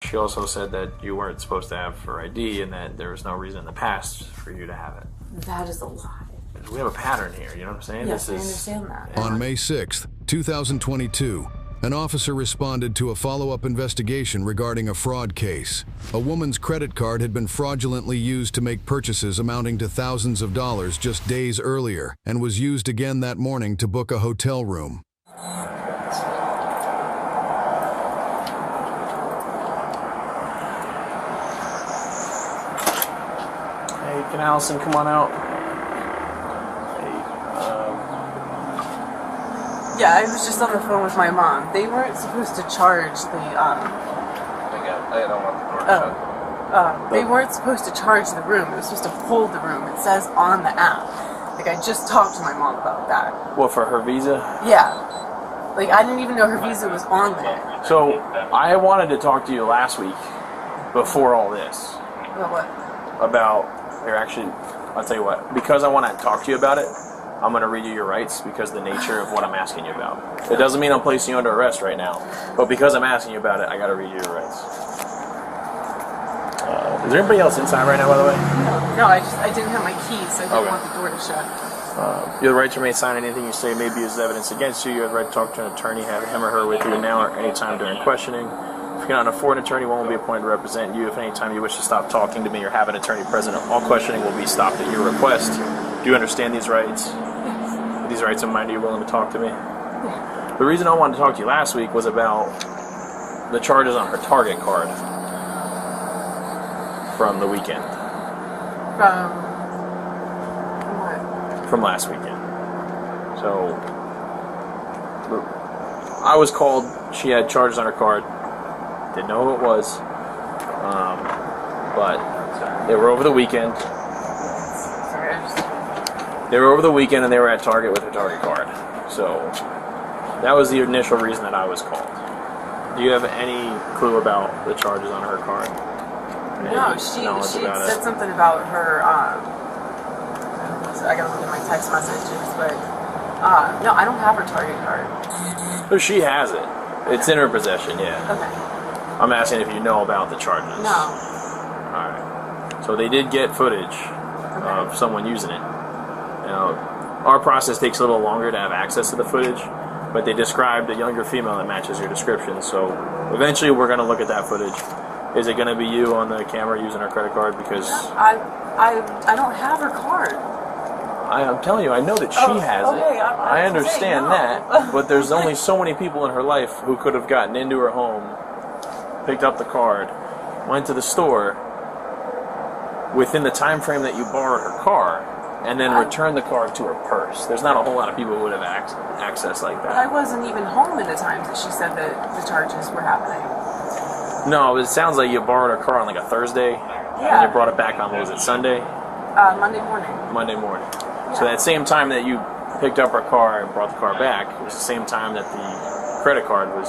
She also said that you weren't supposed to have her ID and that there was no reason in the past for you to have it. That is a lie. We have a pattern here, you know what I'm saying? Yes, I understand that. On May 6th, 2022, an officer responded to a follow-up investigation regarding a fraud case. A woman's credit card had been fraudulently used to make purchases amounting to thousands of dollars just days earlier and was used again that morning to book a hotel room. Hey, can Allison come on out? Yeah, I was just on the phone with my mom. They weren't supposed to charge the, I don't want the door they weren't supposed to charge the room. It was supposed to hold the room. It says on the app. Like, I just talked to my mom about that. What, for her visa? Yeah. Like, I didn't even know her visa was on there. So, I wanted to talk to you last week, before all this. About what? About, or actually, I'll tell you what, because I want to talk to you about it, I'm going to read you your rights because of the nature of what I'm asking you about. It doesn't mean I'm placing you under arrest right now, but because I'm asking you about it, I got to read you your rights. Is there anybody else inside right now, by the way? No, I didn't have my keys, so I didn't want the door to shut. You have the right to remain silent. Anything you say may be used as evidence against you. You have the right to talk to an attorney, have him or her with you now or any time during questioning. If you cannot afford an attorney, one will be appointed to represent you. If any time you wish to stop talking to me or have an attorney present, all questioning will be stopped at your request. Do you understand these rights? These rights of mine, are you willing to talk to me? The reason I wanted to talk to you last week was about the charges on her Target card from the weekend. From what? From last weekend. So, I was called. She had charges on her card. Didn't know who it was. But they were over the weekend. Sorry, They were over the weekend and they were at Target with her Target card. So that was the initial reason that I was called. Do you have any clue about the charges on her card? No, she said something about her, so I gotta look at my text messages, but, no, I don't have her Target card. So she has it. It's in her possession, yeah. Okay. I'm asking if you know about the charges. No. Alright. So they did get footage of someone using it. Now, our process takes a little longer to have access to the footage, but they described a younger female that matches your description. So eventually we're going to look at that footage. Is it going to be you on the camera using her credit card? Because I don't have her card. I'm telling you, I know that she has it. I understand that, but there's only so many people in her life who could have gotten into her home, picked up the card, went to the store within the time frame that you borrowed her car, and then return the card to her purse. There's not a whole lot of people who would have access like that. I wasn't even home at the time that she said that the charges were happening. No, it sounds like you borrowed her car on like a Thursday, and you brought it back on, what was it, Sunday? Monday morning. Monday morning. Yeah. So that same time that you picked up her car and brought the car back was the same time that the credit card was,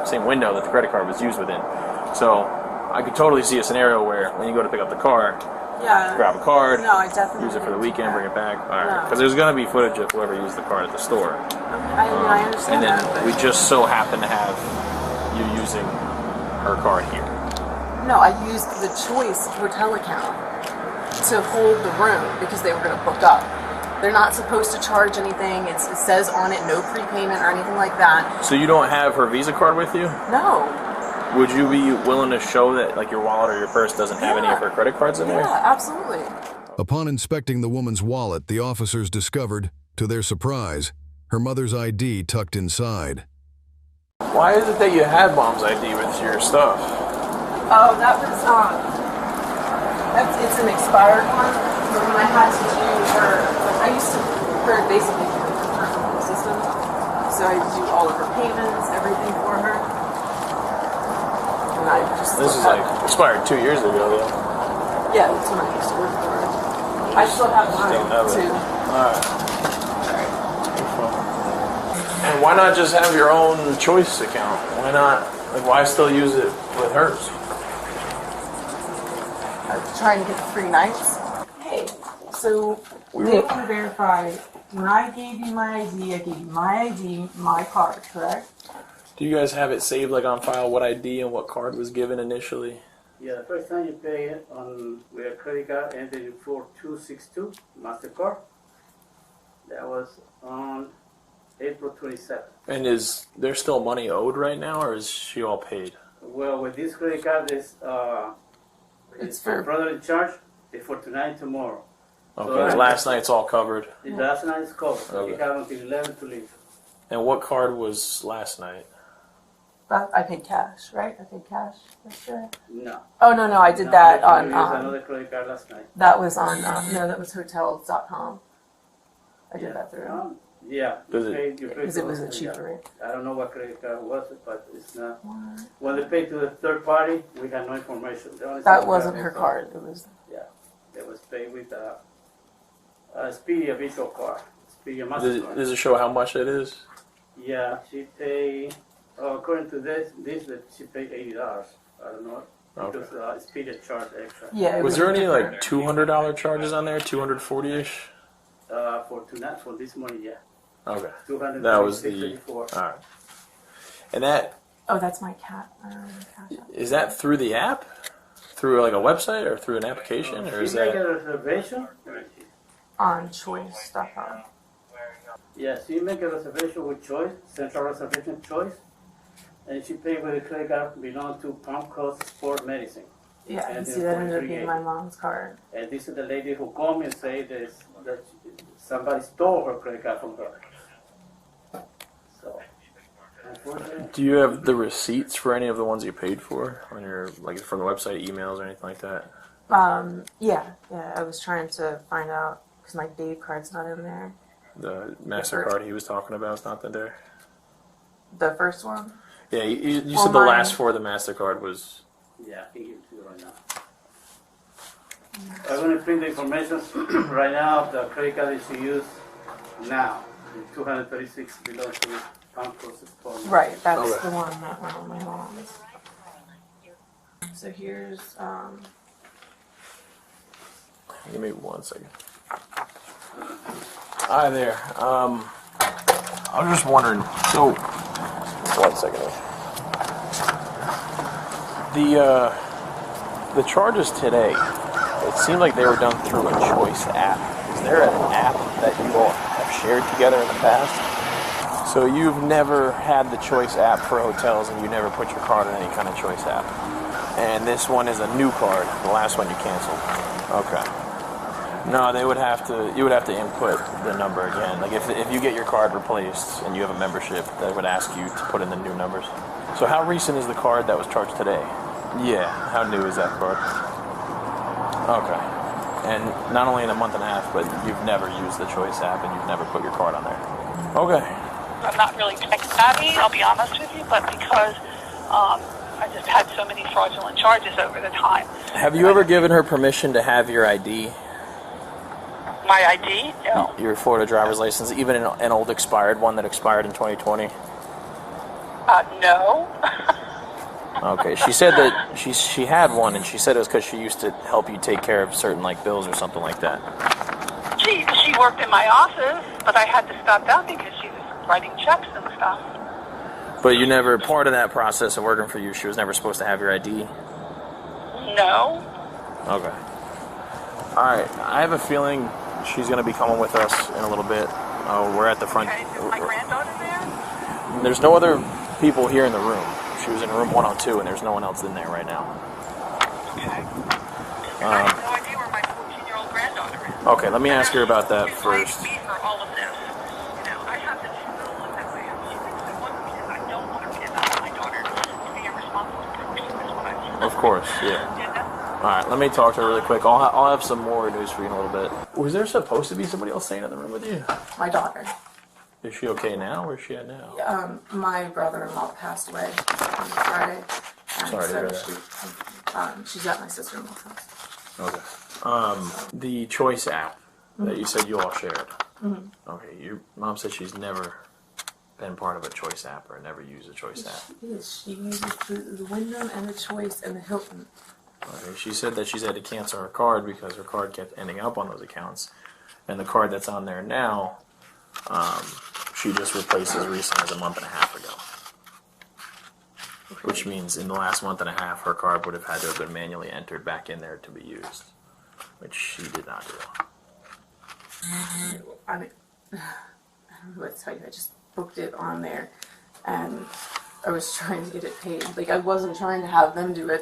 same window that the credit card was used within. So I could totally see a scenario where when you go to pick up the car, grab a card, I definitely use it for the weekend, bring it back. Because there's going to be footage of whoever used the card at the store. I understand and then that. we just so happen to have you using her card here. No, I used the Choice hotel account to hold the room because they were going to book up. They're not supposed to charge anything. It says on it no prepayment or anything like that. So you don't have her Visa card with you? No. Would you be willing to show that like your wallet or your purse doesn't have any of her credit cards in there? Yeah, absolutely. Upon inspecting the woman's wallet, the officers discovered, to their surprise, her mother's ID tucked inside. Why is it that you had Mom's ID with your stuff? Oh, that was, it's an expired one. But when I had to do her, I used to, basically do her personal system. So I do all of her payments, everything for her. And I just... This is like expired 2 years ago, though. Yeah, that's when I used to work for her. I still have mine, too. Alright. And why not just have your own Choice account? Why not, like, why still use it with hers? I was trying to get the free nights. Hey, so they want to verify, when I gave you my ID, I gave you my ID, my card, correct? Do you guys have it saved like on file what ID and what card was given initially? Yeah, the first time you pay it with a credit card ended in 4262 MasterCard. That was on April 27th. And is there still money owed right now, or is she all paid? Well, with this credit card, it's for- fraudulent charge. It's for tonight and tomorrow. Okay, So, last night's all covered. The last night is covered. So you Okay. have until 11 to leave. And what card was last night? I paid cash, right? I paid cash yesterday. No. Oh no, I did No, that you on. used another credit card last night. That was on. No, that was hotels.com. I did that through Yeah. Does it- You paid because to it was a credit cheaper card. rate. I don't know what credit card was, but it's not. What? When they paid to the third party, we had no information. The only That thing we wasn't got her was, card. It was. Yeah, it was paid with a Expedia Visual card. Expedia Does MasterCard. does it show how much it is? Yeah, she paid, according to this that she paid $80. I don't know, because Expedia charged extra. Yeah. It Was there any different. like $200 charges on there? 240-ish? For tonight, for this morning, yeah. Okay. 200. That was the. All right. And that Oh, that's my cat. Cash App. is that through the app, through like a website, or through an application, or is She make that? a reservation. On choice.com. Yeah, she make a reservation with Choice, Central Reservation Choice, and she paid with a credit card belong to Palm Coast Sport Medicine. Yeah, And and see then that ended up 43 being my mom's card. And this is the lady who called me and said that somebody stole her credit card from her. So, unfortunately, Do you have the receipts for any of the ones you paid for on your like from the website, emails, or anything like that? Yeah. I was trying to find out because my Dave card's not in there. The Mastercard he was talking about is not in there. The first one. Yeah, you Well, said the mine- last four of the Mastercard was. yeah, I can give it to you right now. I'm going to print the information right now. The credit card that she used now, the 236 belongs to Palm Coast Sport Medicine. Right, that's Okay. the one that went on my mom's. So here's Give me 1 second. Hi there. I was just wondering. So, 1 second. The charges today. It seemed like they were done through a Choice app. Is there an app that you all have shared together in the past? So you've never had the Choice app for hotels, and you never put your card in any kind of Choice app. And this one is a new card. The last one you canceled. Okay. No, they would have to. You would have to input the number again. Like if you get your card replaced and you have a membership, they would ask you to put in the new numbers. So how recent is the card that was charged today? Yeah. How new is that card? Okay. And not only in a month and a half, but you've never used the Choice app and you've never put your card on there. Okay. I'm not really tech savvy, I'll be honest with you, but because I just had so many fraudulent charges over the time. Have you ever given her permission to have your ID, My ID? No. your Florida driver's license, even an old expired one that expired in 2020? No. Okay, she said that she had one, and she said it was because she used to help you take care of certain like bills or something like that. She worked in my office, but I had to stop that because she was writing checks and stuff. But you never, part of that process of working for you, she was never supposed to have your ID? No. Okay. Alright, I have a feeling she's going to be coming with us in a little bit. We're at the front. Okay, is my granddaughter there? There's no other people here in the room. She was in room 102, and there's no one else in there right now. Okay. I have no idea where my 14-year-old granddaughter is. Okay, let me ask her about that She first. blamed me for all of this. You know, I have to know that way. She thinks I want her kid. I don't want her kid. I want my daughter to be a responsible person. Is what I Of course, yeah. Alright, let me talk to her really quick. I'll have some more news for you in a little bit. Was there supposed to be somebody else staying in the room with you? my daughter. Is she okay now? Where's she at now? My brother-in-law passed away on Friday. And Sorry to hear that. She's at my sister-in-law's house. Okay. The Choice app that you said you all shared. Okay, your mom said she's never been part of a Choice app or never used a Choice app. She uses the Wyndham and the Choice and the Hilton. Okay, she said that she's had to cancel her card because her card kept ending up on those accounts. And the card that's on there now, she just replaced as recent as a month and a half ago. which means in the last month and a half, her card would have had to have been manually entered back in there to be used, which she did not do. I mean, I don't know what to tell you. I just booked it on there, and I was trying to get it paid. Like, I wasn't trying to have them do it.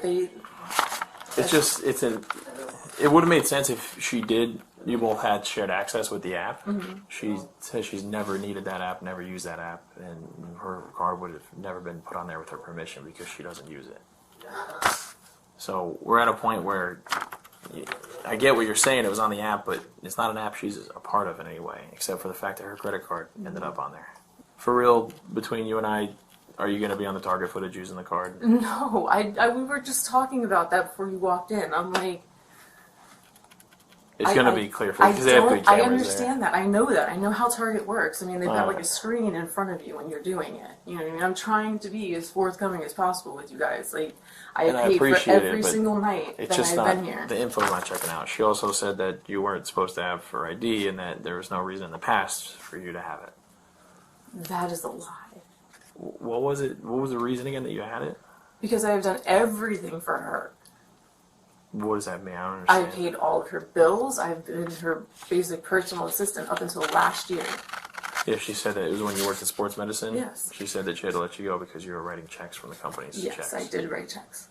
It would have made sense if she did. You both had shared access with the app. Mm-hmm. She says she's never needed that app, never used that app, and her card would have never been put on there with her permission because she doesn't use it. So we're at a point where I get what you're saying. It was on the app, but it's not an app she's a part of in any way, except for the fact that her credit card ended up on there. For real, between you and I, are you going to be on the target footage using the card? No, we were just talking about that before you walked in. I'm like, it's going to be clear for because they have good I cameras understand there. that. I know that. I know how Target works. I mean, they've got Oh. like a screen in front of you when you're doing it. You know what I mean? I'm trying to be as forthcoming as possible with you guys. Like, I And I paid for appreciate it, every but single night It's that just I've not, been here. the info's not checking out. She also said that you weren't supposed to have for ID and that there was no reason in the past for you to have it. That is a lie. What was it? What was the reason again that you had it? Because I have done everything for her. What does that mean? I don't I understand. paid all of her bills. I've been her basic personal assistant up until last year. Yeah, she said that it was when you worked in sports medicine. Yes. She said that she had to let you go because you were writing checks from the company's Yes, checks. I did write checks.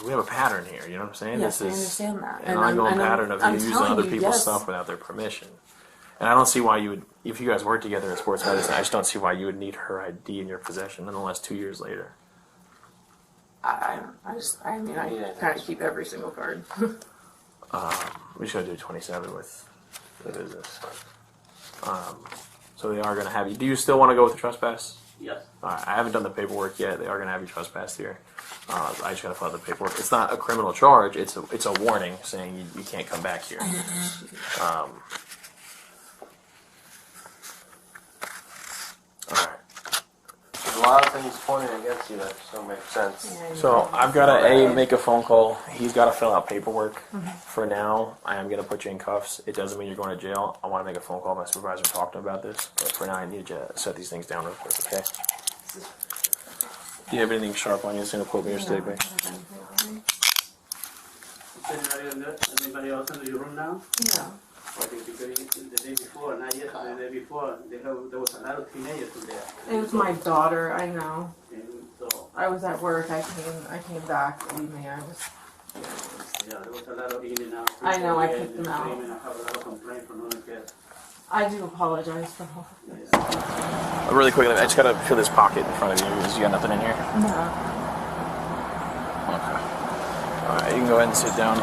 We have a pattern here. You know what I'm saying? Yes, I this is understand that. an ongoing pattern of you I'm using telling other you, people's yes. stuff without their permission. And I don't see why you would, if you guys work together in sports medicine, I just don't see why you would need her ID in your possession nonetheless 2 years later. I kind of keep every single card. We just gotta do 27 with the business. So they are gonna have you. Do you still want to go with the trespass? Yes. I haven't done the paperwork yet. They are gonna have you trespass here. I just gotta fill out the paperwork. It's not a criminal charge. It's a warning saying you can't come back here. All right. There's a lot of things pointing against you that just don't make sense. So I've got to make a phone call. He's got to fill out paperwork. For now, I am going to put you in cuffs. It doesn't mean you're going to jail. I want to make a phone call to my supervisor and talk to him about this. But for now, I need you to set these things down real quick, okay? Do you have anything sharp on you that's going to quote me your statement? Is anybody else in your room now? No. Okay, because the day before, not yesterday, the day before, there was a lot of teenagers in there. It was my daughter. I know. And so, I was at work. I came back. Believe me, I was. yeah, there was a lot of in and out. I know, I Yeah, kicked them and out. screaming. I have a lot of complaints from other kids. I do apologize for all of this. Really quickly, I just got to fill this pocket in front of you. You got nothing in here? No. Okay. All right, you can go ahead and sit down.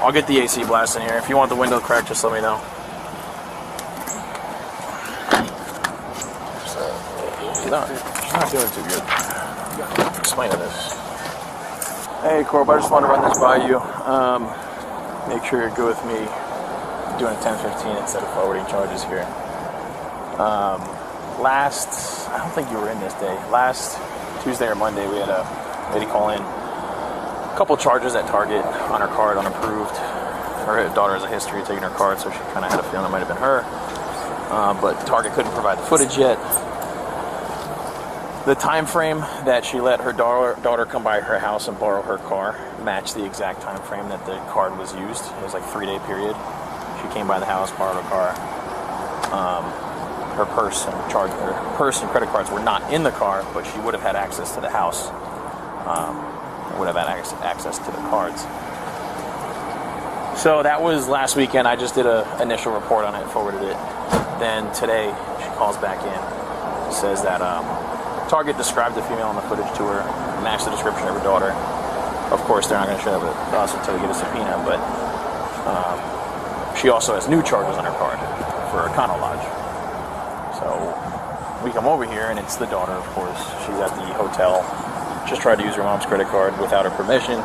I'll get the AC blast in here. If you want the window cracked, just let me know. She's not doing too good. Explain this. Hey, Corb, I just want to run this by you. Make sure you're good with me doing a 10-15 instead of forwarding charges here. I don't think you were in this day. Last Tuesday or Monday, we had a lady call in. A couple charges at Target on her card, unapproved. Her daughter has a history of taking her card, so she kind of had a feeling it might have been her. But Target couldn't provide the footage yet. The time frame that she let her daughter come by her house and borrow her car matched the exact time frame that the card was used. It was like a 3-day period. She came by the house, borrowed a car. Her purse and credit cards were not in the car, but she would have had access to the house. Would have had access to the cards. So that was last weekend. I just did an initial report on it, forwarded it. Then today she calls back in, says that Target described the female in the footage to her, matched the description of her daughter. Of course, they're not going to share it with us until we get a subpoena, but she also has new charges on her card for Econo Lodge. So we come over here, and it's the daughter, of course. She's at the hotel. Just tried to use her mom's credit card without her permission.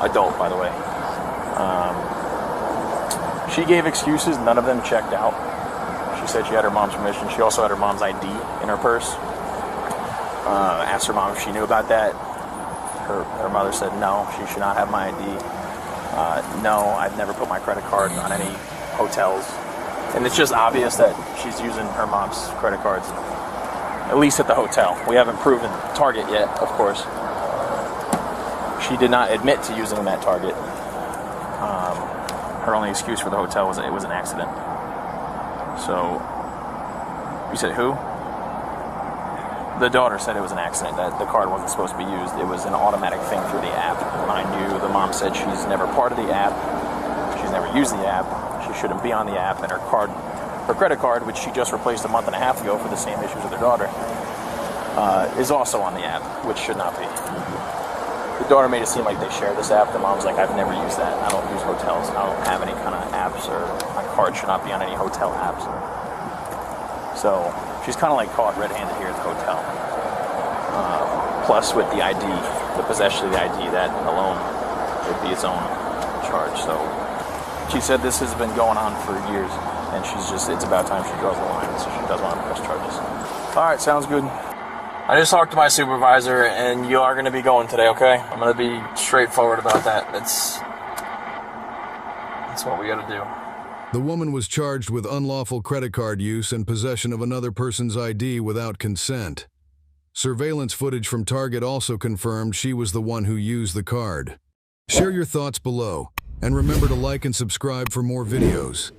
Adult, by the way. She gave excuses. None of them checked out. She said she had her mom's permission. She also had her mom's ID in her purse. Asked her mom if she knew about that. Her mother said no, she should not have my ID. No, I've never put my credit card on any hotels. And it's just obvious that she's using her mom's credit cards at least at the hotel. We haven't proven Target yet, of course. She did not admit to using them at Target. Her only excuse for the hotel was that it was an accident. So, you said who? The daughter said it was an accident, that the card wasn't supposed to be used. It was an automatic thing through the app. Mind you, the mom said she's never part of the app. She's never used the app. She shouldn't be on the app. And her credit card, which she just replaced a month and a half ago for the same issues with her daughter, is also on the app, which should not be. The daughter made it seem like they share this app. The mom's like, I've never used that. I don't use hotels. I don't have any kind of apps, or my card should not be on any hotel apps. So she's kind of like caught red-handed here at the hotel. Plus with the ID, the possession of the ID, that alone would be its own charge. So she said this has been going on for years, and it's about time she draws the line, so she does want to press charges. All right, sounds good. I just talked to my supervisor, and you are going to be going today, okay? I'm going to be straightforward about that. That's what we got to do. The woman was charged with unlawful credit card use and possession of another person's ID without consent. Surveillance footage from Target also confirmed she was the one who used the card. Share your thoughts below, and remember to like and subscribe for more videos.